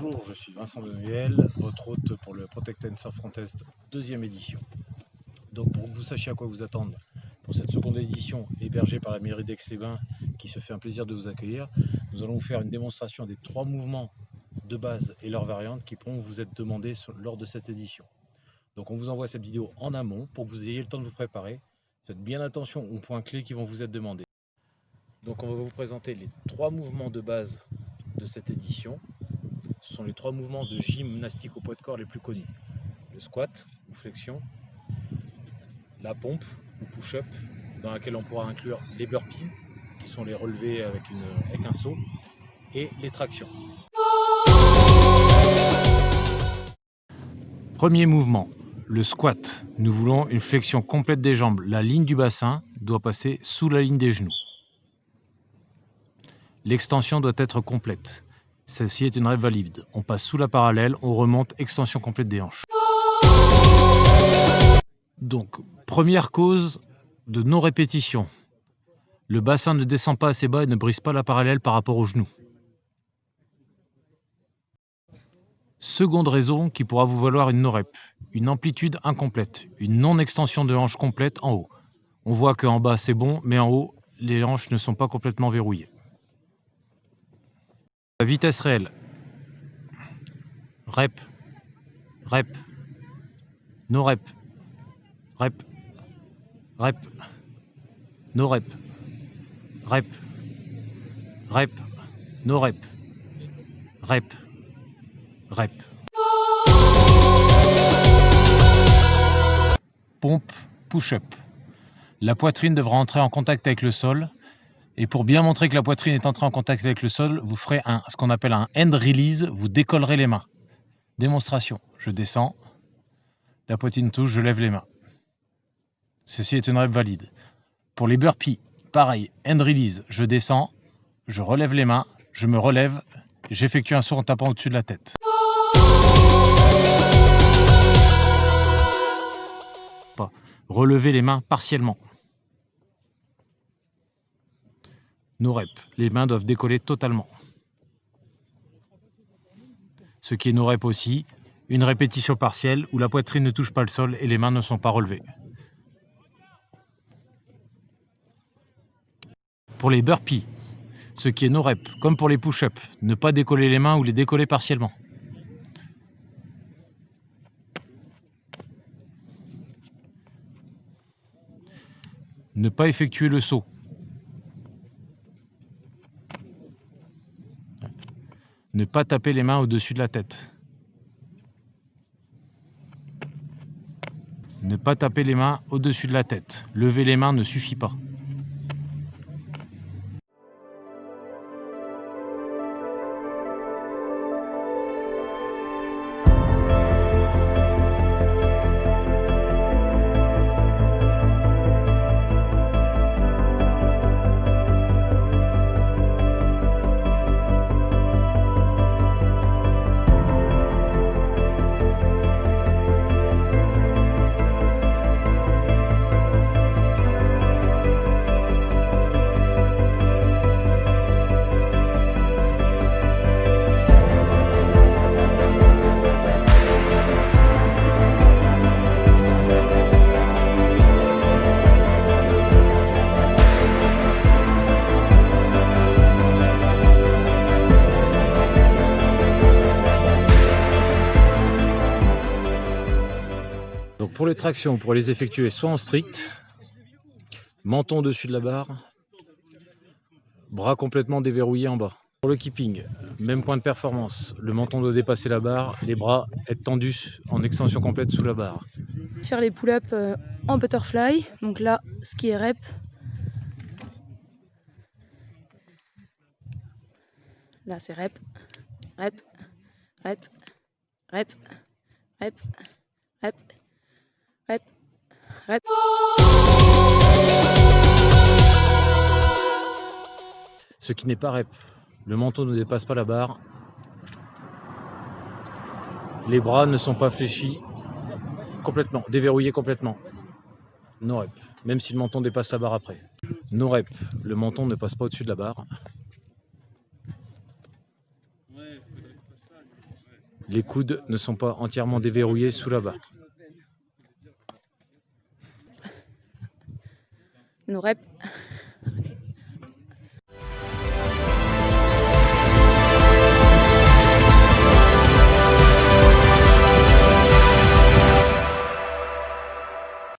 Bonjour, je suis Vincent Denuel, votre hôte pour le Protect and Surf Contest 2e édition. Donc pour que vous sachiez à quoi vous attendre pour cette seconde édition hébergée par la mairie d'Aix-les-Bains qui se fait un plaisir de vous accueillir, nous allons vous faire une démonstration des 3 mouvements de base et leurs variantes qui pourront vous être demandés lors de cette édition. Donc on vous envoie cette vidéo en amont pour que vous ayez le temps de vous préparer. Faites bien attention aux points clés qui vont vous être demandés. Donc on va vous présenter les 3 mouvements de base de cette édition. Ce sont les 3 mouvements de gymnastique au poids de corps les plus connus. Le squat ou flexion, la pompe ou push-up, dans laquelle on pourra inclure les burpees, qui sont les relevés avec un saut, et les tractions. Premier mouvement, le squat. Nous voulons une flexion complète des jambes. La ligne du bassin doit passer sous la ligne des genoux. L'extension doit être complète. Celle-ci est une règle valide. On passe sous la parallèle, on remonte, extension complète des hanches. Donc, première cause de non-répétition. Le bassin ne descend pas assez bas et ne brise pas la parallèle par rapport aux genoux. Seconde raison qui pourra vous valoir une no-rep. Une amplitude incomplète, une non-extension de hanche complète en haut. On voit qu'en bas c'est bon, mais en haut, les hanches ne sont pas complètement verrouillées. La vitesse réelle. Rep, rep, no-rep, rep, rep, no-rep, rep, rep, no-rep, rep, rep. Pompe, push-up. La poitrine devra entrer en contact avec le sol. Et pour bien montrer que la poitrine est entrée en contact avec le sol, vous ferez ce qu'on appelle un hand release, vous décollerez les mains. Démonstration, je descends, la poitrine touche, je lève les mains. Ceci est une règle valide. Pour les burpees, pareil, hand release, je descends, je relève les mains, je me relève, j'effectue un saut en tapant au-dessus de la tête. Relevez les mains partiellement. No-rep, les mains doivent décoller totalement. Ce qui est no-rep aussi, une répétition partielle où la poitrine ne touche pas le sol et les mains ne sont pas relevées. Pour les burpees, ce qui est no-rep, comme pour les push-ups, ne pas décoller les mains ou les décoller partiellement. Ne pas effectuer le saut. Ne pas taper les mains au-dessus de la tête. Ne pas taper les mains au-dessus de la tête. Lever les mains ne suffit pas. Donc pour les tractions, pour les effectuer soit en strict, menton au-dessus de la barre, bras complètement déverrouillés en bas. Pour le keeping, même point de performance, le menton doit dépasser la barre, les bras être tendus en extension complète sous la barre. Faire les pull-ups en butterfly, donc là, ce qui est rep. Là c'est rep, rep, rep, rep, rep, rep, rep, rep. Ce qui n'est pas rep, le menton ne dépasse pas la barre, les bras ne sont pas fléchis complètement, déverrouillés complètement. No rep, même si le menton dépasse la barre après. No rep, le menton ne passe pas au-dessus de la barre. Les coudes ne sont pas entièrement déverrouillés sous la barre. Nos reps.